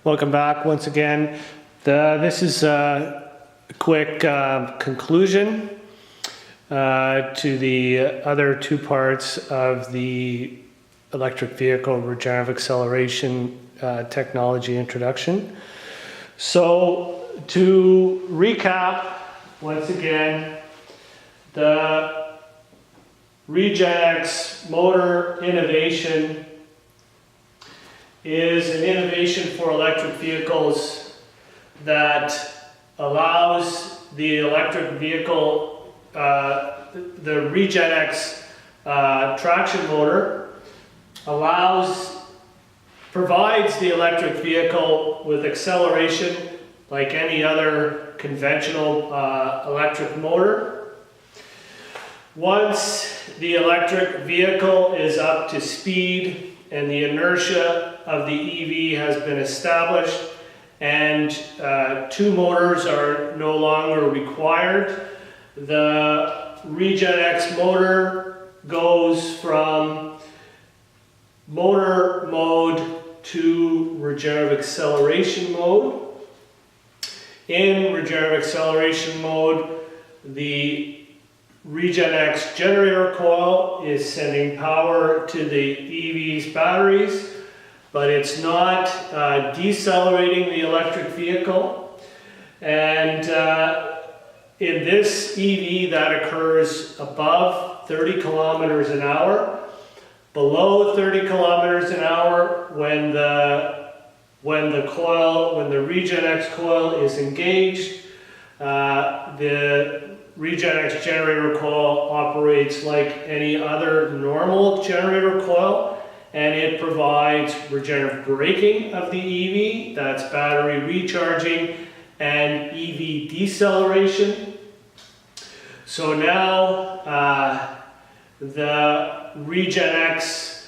Welcome back once again. This is a quick conclusion to the other two parts of the electric vehicle regenerative acceleration technology introduction. So to recap, once again, the RegenX motor innovation is an innovation for electric vehicles that allows the electric vehicle, the RegenX traction motor, provides the electric vehicle with acceleration like any other conventional electric motor. Once the electric vehicle is up to speed and the inertia of the EV has been established and two motors are no longer required, the RegenX motor goes from motor mode to regenerative acceleration mode. In regenerative acceleration mode, the RegenX generator coil is sending power to the EV's batteries, but it's not decelerating the electric vehicle. And in this EV, that occurs above 30 kilometers an hour. Below 30 kilometers an hour, when the RegenX coil is engaged, the RegenX generator coil operates like any other normal generator coil, and it provides regenerative braking of the EV, that's battery recharging and EV deceleration. So now the RegenX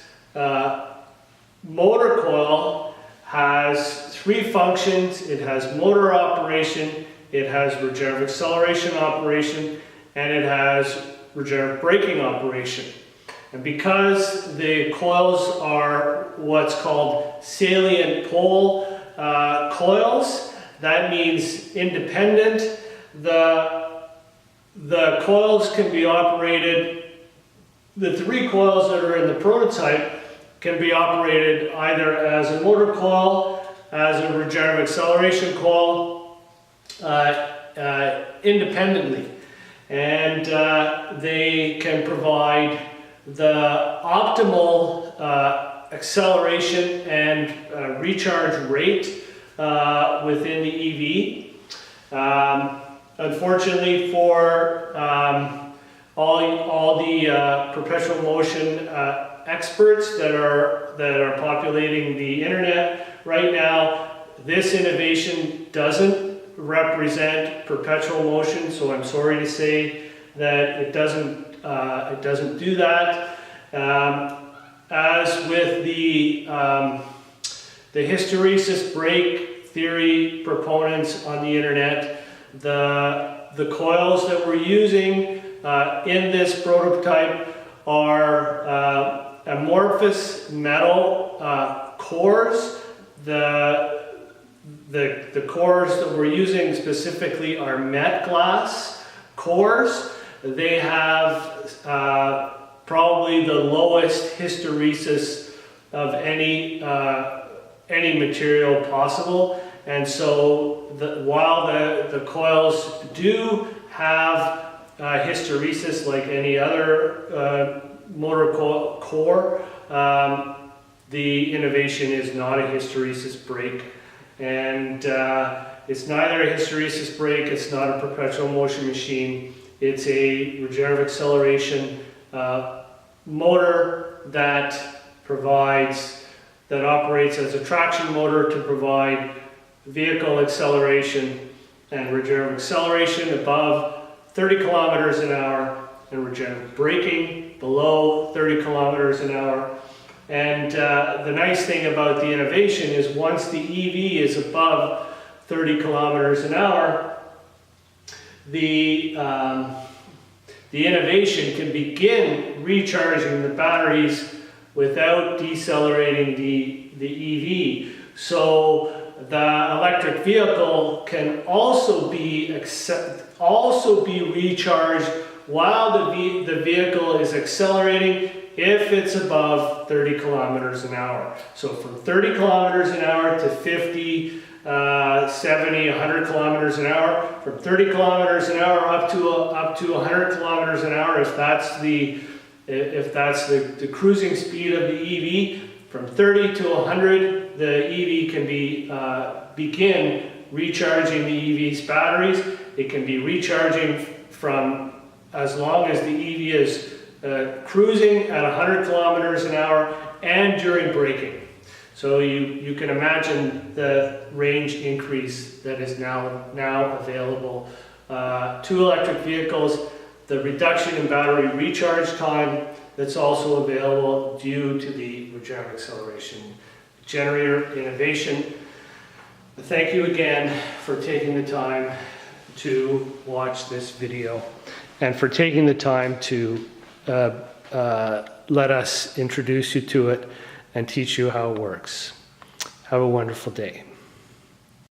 motor coil has three functions. It has motor operation, it has regenerative acceleration operation, and it has regenerative braking operation. And because the coils are what's called salient pole coils, that means independent. The coils can be operated, the three coils that are in the prototype can be operated either as a motor coil, as a regenerative acceleration coil, independently. And they can provide the optimal acceleration and recharge rate within the EV. Unfortunately for all the perpetual motion experts that are populating the internet right now, this innovation doesn't represent perpetual motion, so I'm sorry to say that it doesn't do that. As with the hysteresis brake theory proponents on the internet, the coils that we're using in this prototype are amorphous metal cores. The cores that we're using specifically are met glass cores. They have probably the lowest hysteresis of any material possible. And so while the coils do have hysteresis like any other motor core, the innovation is not a hysteresis brake. And it's neither a hysteresis brake, it's not a perpetual motion machine. It's a regenerative acceleration motor that operates as a traction motor to provide vehicle acceleration and regenerative acceleration above 30 kilometers an hour and regenerative braking below 30 kilometers an hour. And the nice thing about the innovation is once the EV is above 30 kilometers an hour, the innovation can begin recharging the batteries without decelerating the EV. So the electric vehicle can also be recharged while the vehicle is accelerating if it's above 30 kilometers an hour. So from 30 kilometers an hour to 50, 70, 100 kilometers an hour, from 30 kilometers an hour up to 100 kilometers an hour, if that's the cruising speed of the EV. From 30 to 100, the EV can begin recharging the EV's batteries. It can be recharging from as long as the EV is cruising at 100 kilometers an hour and during braking. So you can imagine the range increase that is now available to electric vehicles, the reduction in battery recharge time that's also available due to the Regenerative Acceleration Generator innovation. Thank you again for taking the time to watch this video and for taking the time to let us introduce you to it and teach you how it works. Have a wonderful day.